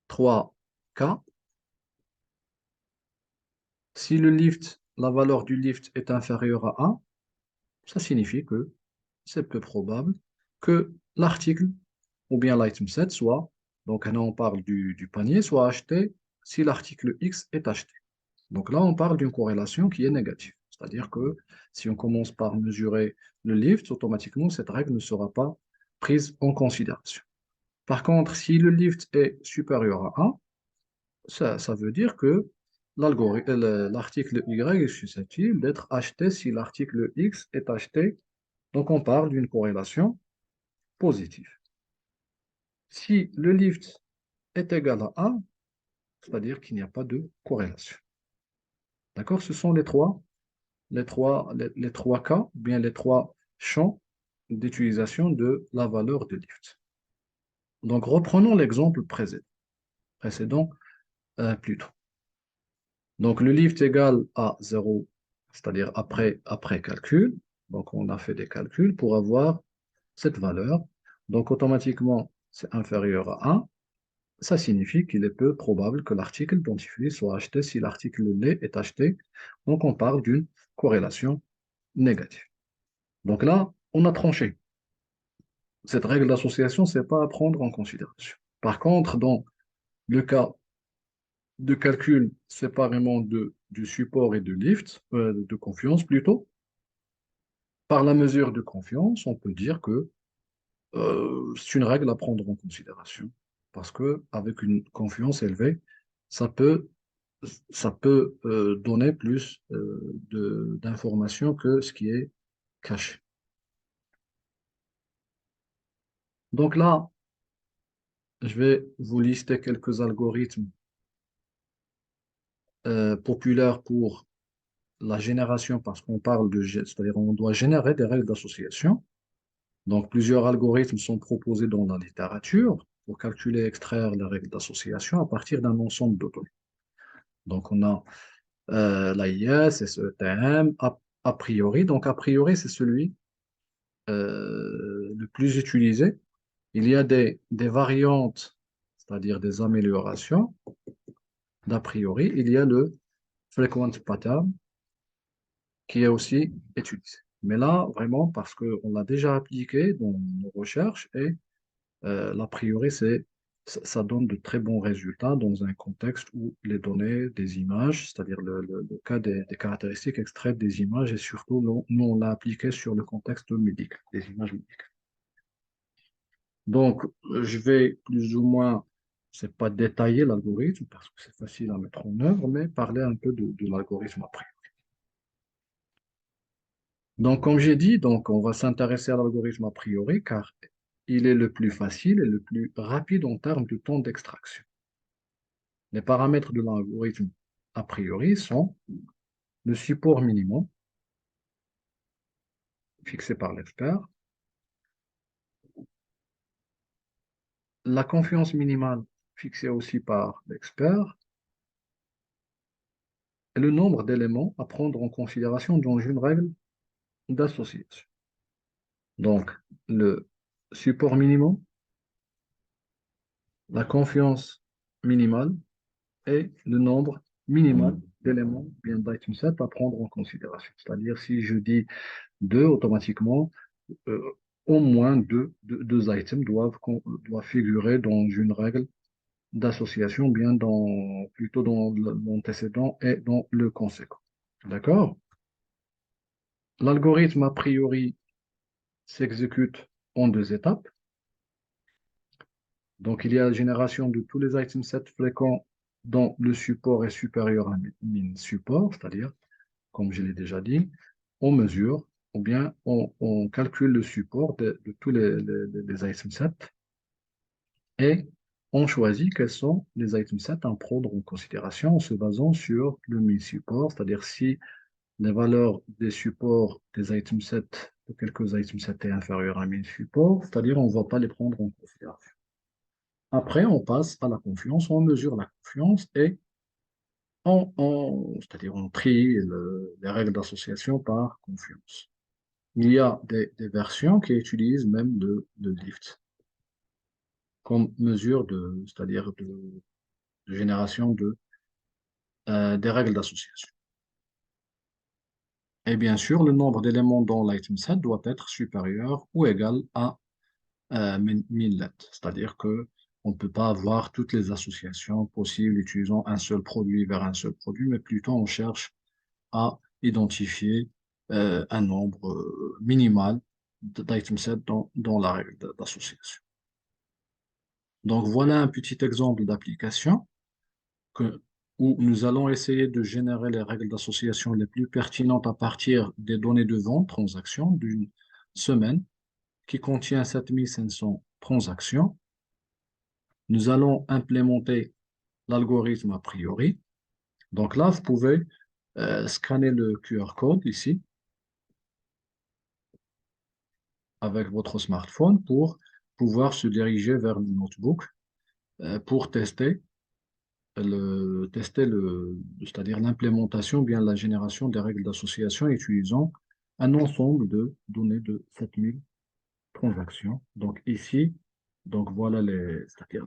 trois cas. Si la valeur du lift est inférieure à 1, ça signifie que c'est peu probable que l'article ou bien l'item set soit, donc là on parle du panier, soit acheté si l'article X est acheté. Donc là, on parle d'une corrélation qui est négative. C'est-à-dire que si on commence par mesurer le lift, automatiquement, cette règle ne sera pas prise en considération. Par contre, si le lift est supérieur à 1, ça veut dire que l'article Y est susceptible d'être acheté si l'article X est acheté. Donc, on parle d'une corrélation positive. Si le lift est égal à 1, c'est-à-dire qu'il n'y a pas de corrélation. D'accord? Ce sont les trois cas, ou bien les trois champs d'utilisation de la valeur de lift. Donc, reprenons l'exemple précédent plutôt. Donc, le lift égal à 0, c'est-à-dire après calcul. Donc, on a fait des calculs pour avoir cette valeur. Donc, automatiquement, c'est inférieur à 1. Ça signifie qu'il est peu probable que l'article identifié soit acheté si l'article lait est acheté. Donc, on parle d'une corrélation négative. Donc là, on a tranché. Cette règle d'association, ce n'est pas à prendre en considération. Par contre, dans le cas de calcul séparément du support et de lift, de confiance plutôt, par la mesure de confiance, on peut dire que c'est une règle à prendre en considération. Parce que avec une confiance élevée, ça peut, ça peut donner plus d'informations que ce qui est caché. Donc là, je vais vous lister quelques algorithmes populaires pour la génération, parce qu'on parle c'est-à-dire on doit générer des règles d'association. Donc, plusieurs algorithmes sont proposés dans la littérature pour calculer et extraire les règles d'association à partir d'un ensemble de données. Donc, on a l'AIS, SETM, a priori. Donc, a priori, c'est celui le plus utilisé. Il y a des variantes, c'est-à-dire des améliorations d'a priori. Il y a le frequent pattern qui est aussi utilisé. Mais là, vraiment, parce qu'on l'a déjà appliqué dans nos recherches et l'a priori, ça donne de très bons résultats dans un contexte où les données des images, c'est-à-dire le cas des caractéristiques extraites des images, et surtout, nous on l'a appliqué sur le contexte médical, des images médicales. Donc, je vais plus ou moins, c'est pas détailler l'algorithme parce que c'est facile à mettre en œuvre, mais parler un peu de l'algorithme après. Donc, comme j'ai dit, donc, on va s'intéresser à l'algorithme a priori car il est le plus facile et le plus rapide en termes de temps d'extraction. Les paramètres de l'algorithme a priori sont le support minimum fixé par l'expert, la confiance minimale fixée aussi par l'expert et le nombre d'éléments à prendre en considération dans une règle d'association. Donc, le support minimum, la confiance minimale et le nombre minimal d'éléments, bien d'item set à prendre en considération. C'est-à-dire, si je dis 2, automatiquement, euh, au moins deux items doivent figurer dans une règle d'association, bien plutôt dans l'antécédent et dans le conséquent. D'accord? L'algorithme, a priori, s'exécute en deux étapes. Donc, il y a la génération de tous les items set fréquents dont le support est supérieur à min support, c'est-à-dire, comme je l'ai déjà dit, on mesure ou bien on calcule le support de tous les items set et on choisit quels sont les items set à prendre en considération en se basant sur le min support, c'est-à-dire si les valeurs des supports des items set de quelques items set est inférieure à min support, c'est-à-dire on ne va pas les prendre en considération. Après, on passe à la confiance, on mesure la confiance et c'est-à-dire on trie les règles d'association par confiance. Il y a des versions qui utilisent même le lift comme mesure c'est-à-dire de génération des règles d'association. Et bien sûr, le nombre d'éléments dans l'item set doit être supérieur ou égal à 1000 lettres. C'est-à-dire que on ne peut pas avoir toutes les associations possibles utilisant un seul produit vers un seul produit, mais plutôt on cherche à identifier un nombre minimal d'item set dans la règle d'association. Donc voilà un petit exemple d'application où nous allons essayer de générer les règles d'association les plus pertinentes à partir des données de vente, transactions d'une semaine qui contient 7500 transactions. Nous allons implémenter l'algorithme a priori. Donc là, vous pouvez scanner le QR code ici avec votre smartphone pour pouvoir se diriger vers le notebook pour c'est-à-dire l'implémentation, bien la génération des règles d'association utilisant un ensemble de données de 7000 transactions. Donc ici, donc voilà c'est-à-dire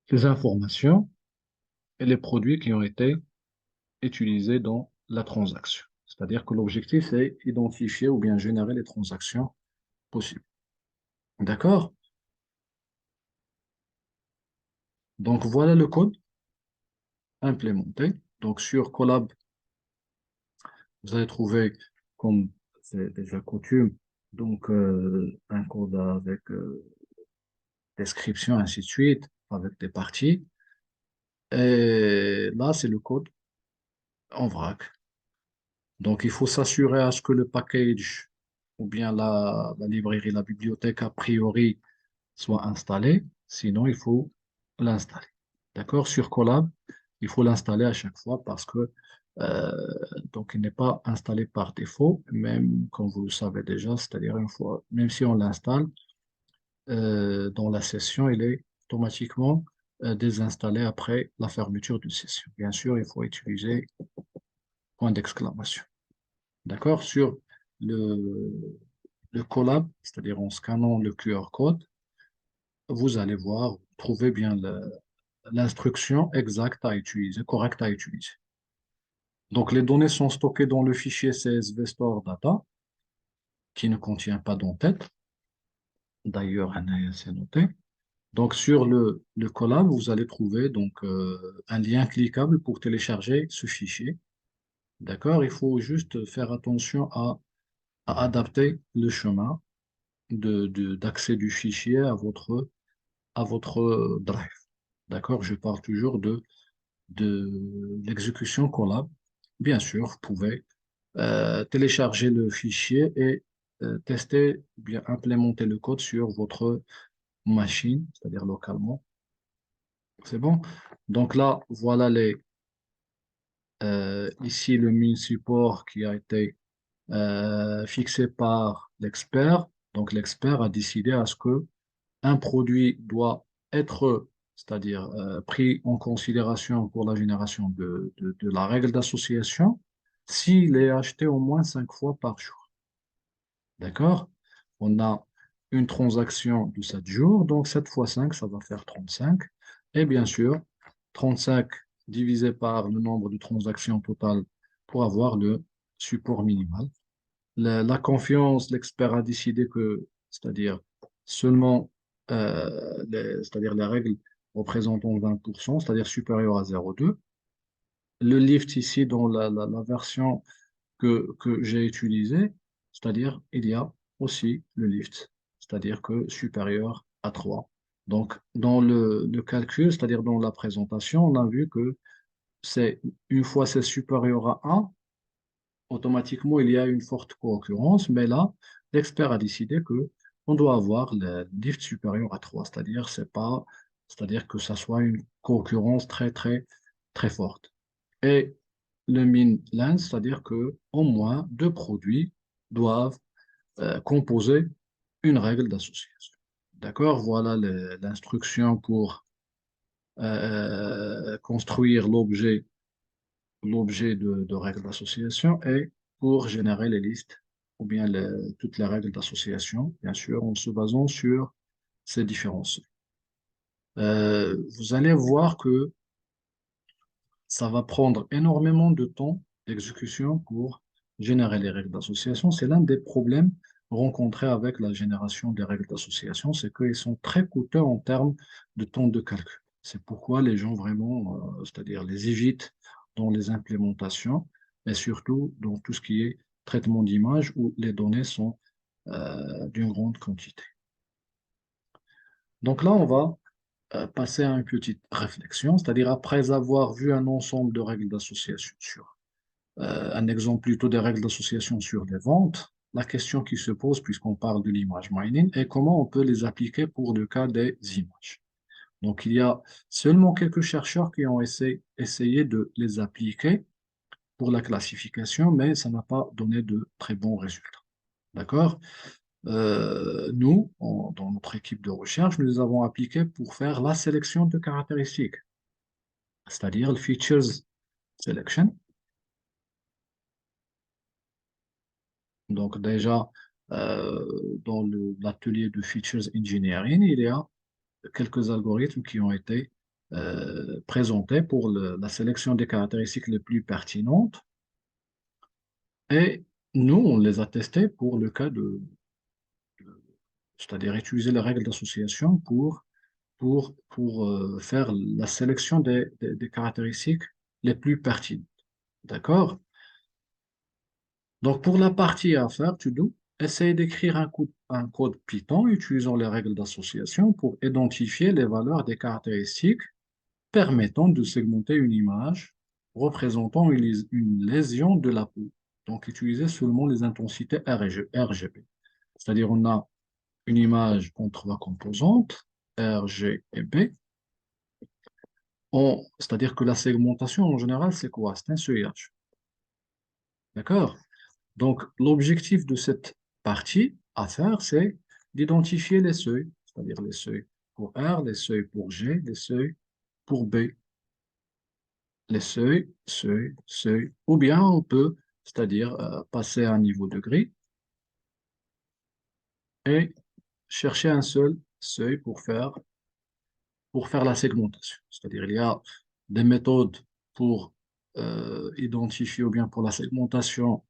les informations et les produits qui ont été utilisés dans la transaction. C'est-à-dire que l'objectif, c'est identifier ou bien générer les transactions possibles. D'accord? Donc voilà le code implémenté. Donc sur Colab, vous allez trouver, comme c'est déjà coutume, donc un code avec description, ainsi de suite, avec des parties. Et là, c'est le code en vrac. Donc, il faut s'assurer à ce que le package ou bien la librairie, la bibliothèque, a priori, soit installée. Sinon, il faut l'installer. D'accord? Sur Colab, il faut l'installer à chaque fois parce que euh, donc il n'est pas installé par défaut, même comme vous le savez déjà, c'est-à-dire une fois, même si on l'installe dans la session, il est automatiquement désinstallé après la fermeture de session. Bien sûr, il faut utiliser point d'exclamation. D'accord? Sur le collab, c'est-à-dire en scannant le QR code, vous allez voir, trouver bien l'instruction exacte à utiliser, correcte à utiliser. Donc, les données sont stockées dans le fichier CSV Store Data, qui ne contient pas d'entête. D'ailleurs, c'est noté. Donc, sur le collab, vous allez trouver donc, un lien cliquable pour télécharger ce fichier. D'accord? Il faut juste faire attention à adapter le chemin d'accès du fichier à votre drive. D'accord? Je parle toujours de l'exécution collab. Bien sûr, vous pouvez télécharger le fichier et tester, bien implémenter le code sur votre machine, c'est-à-dire localement. C'est bon? Donc là, voilà ici le min support qui a été fixé par l'expert. Donc l'expert a décidé à ce que un produit doit être, c'est-à-dire pris en considération pour la génération de la règle d'association s'il est acheté au moins 5 fois par jour. D'accord? On a une transaction de 7 jours, donc 7 fois 5, ça va faire 35. Et bien sûr, 35 divisé par le nombre de transactions totales pour avoir le support minimal. La confiance, l'expert a décidé que, c'est-à-dire seulement, c'est-à-dire les règles représentant 20%, c'est-à-dire supérieur à 0,2. Le lift ici, dans la version que j'ai utilisée, c'est-à-dire il y a aussi le lift, c'est-à-dire que supérieur à 3. Donc, dans le calcul, c'est-à-dire dans la présentation, on a vu que c'est une fois c'est supérieur à 1, automatiquement, il y a une forte concurrence, mais là, l'expert a décidé que on doit avoir le lift supérieur à 3, c'est-à-dire que ça soit une concurrence très, très, très forte. Et le min length, c'est-à-dire que au moins deux produits doivent composer une règle d'association. D'accord? Voilà l'instruction pour construire l'objet de règles d'association et pour générer les listes ou bien toutes les règles d'association, bien sûr, en se basant sur ces différences. Vous allez voir que ça va prendre énormément de temps d'exécution pour générer les règles d'association. C'est l'un des problèmes rencontrés avec la génération des règles d'association, c'est qu'ils sont très coûteux en termes de temps de calcul. C'est pourquoi les gens vraiment, c'est-à-dire les évitent dans les implémentations et surtout dans tout ce qui est traitement d'image où les données sont d'une grande quantité. Donc là, on va passer à une petite réflexion, c'est-à-dire après avoir vu un ensemble de règles d'association sur un exemple plutôt des règles d'association sur les ventes, la question qui se pose, puisqu'on parle de l'image mining, est comment on peut les appliquer pour le cas des images. Donc, il y a seulement quelques chercheurs qui ont essayé de les appliquer pour la classification, mais ça n'a pas donné de très bons résultats. D'accord? Nous, dans notre équipe de recherche, nous les avons appliqués pour faire la sélection de caractéristiques, c'est-à-dire le features selection. Donc déjà, dans l'atelier de features engineering, il y a quelques algorithmes qui ont été présentés pour la sélection des caractéristiques les plus pertinentes. Et nous, on les a testés pour le cas c'est-à-dire utiliser les règles d'association pour faire la sélection des caractéristiques les plus pertinentes. D'accord? Donc, pour la partie à faire, tu dois essayer d'écrire un code Python utilisant les règles d'association pour identifier les valeurs des caractéristiques permettant de segmenter une image représentant une lésion de la peau. Donc, utiliser seulement les intensités RGB. C'est-à-dire, on a une image en trois composantes, R, G et B. C'est-à-dire que la segmentation, en général, c'est quoi? C'est un seuillage. D'accord? Donc, l'objectif de cette partie à faire, c'est d'identifier les seuils, c'est-à-dire les seuils pour R, les seuils pour G, les seuils pour B. les seuils, seuils, seuils, ou bien on peut, c'est-à-dire passer à un niveau de grille et chercher un seul seuil pour faire la segmentation. C'est-à-dire il y a des méthodes pour identifier ou bien pour la segmentation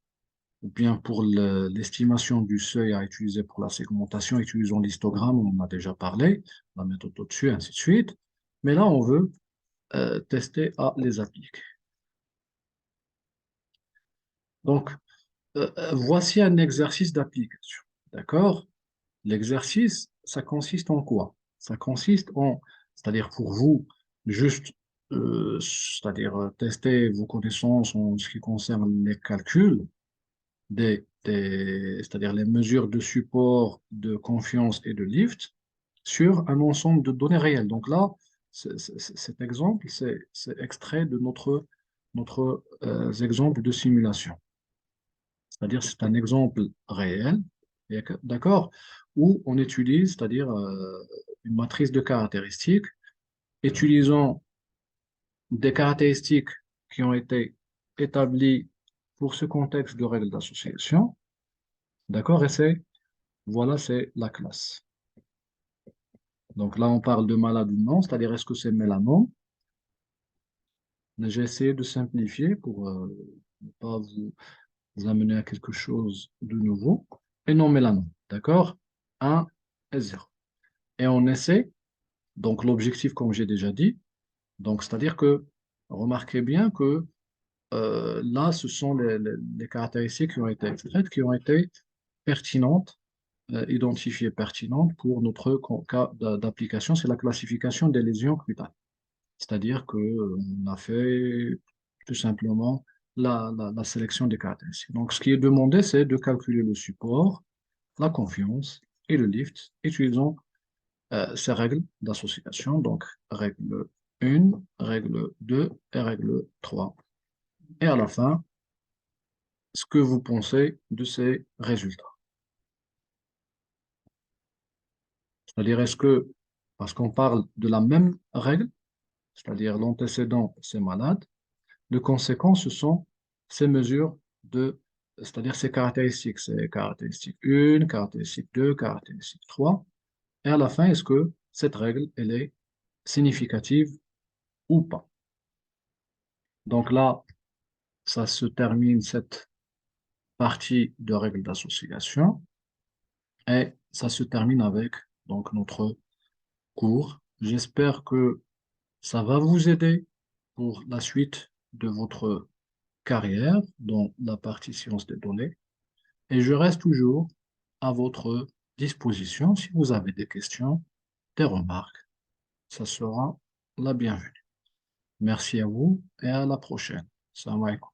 ou bien pour l'estimation du seuil à utiliser pour la segmentation, utilisons l'histogramme, on en a déjà parlé, la méthode au-dessus, ainsi de suite. Mais là, on veut tester à les appliquer. Donc, voici un exercice d'application. D'accord? L'exercice, ça consiste en quoi? Ça consiste en, c'est-à-dire pour vous, juste, c'est-à-dire tester vos connaissances en ce qui concerne les calculs, c'est-à-dire les mesures de support, de confiance et de lift sur un ensemble de données réelles. Donc là, cet exemple, c'est extrait de notre exemple de simulation. C'est-à-dire c'est un exemple réel, d'accord, où on utilise, c'est-à-dire une matrice de caractéristiques, utilisant des caractéristiques qui ont été établies pour ce contexte de règles d'association, d'accord, et voilà, c'est la classe. Donc là, on parle de malade ou non, c'est-à-dire est-ce que c'est mélanome? Mais j'ai essayé de simplifier pour ne pas vous amener à quelque chose de nouveau. Et non mélanome, d'accord? 1 et 0. Et on essaie, donc l'objectif, comme j'ai déjà dit, donc c'est-à-dire que, remarquez bien que là, ce sont les caractéristiques qui ont été extraites, qui ont été pertinentes, identifiées pertinentes pour notre cas d'application, c'est la classification des lésions cutanées. C'est-à-dire qu'on a fait tout simplement la sélection des caractéristiques. Donc, ce qui est demandé, c'est de calculer le support, la confiance et le lift, utilisant ces règles d'association. Donc, règle 1, règle 2 et règle 3. Et à la fin, ce que vous pensez de ces résultats. C'est-à-dire, est-ce que, parce qu'on parle de la même règle, c'est-à-dire l'antécédent, c'est malade, de conséquence, ce sont ces mesures de, c'est-à-dire ces caractéristiques. C'est caractéristique 1, caractéristique 2, caractéristique 3. Et à la fin, est-ce que cette règle, elle est significative ou pas? Donc là, ça se termine cette partie de règles d'association et ça se termine avec donc notre cours. J'espère que ça va vous aider pour la suite de votre carrière dans la partie sciences des données. Et je reste toujours à votre disposition si vous avez des questions, des remarques. Ça sera la bienvenue. Merci à vous et à la prochaine. Salam alaikum.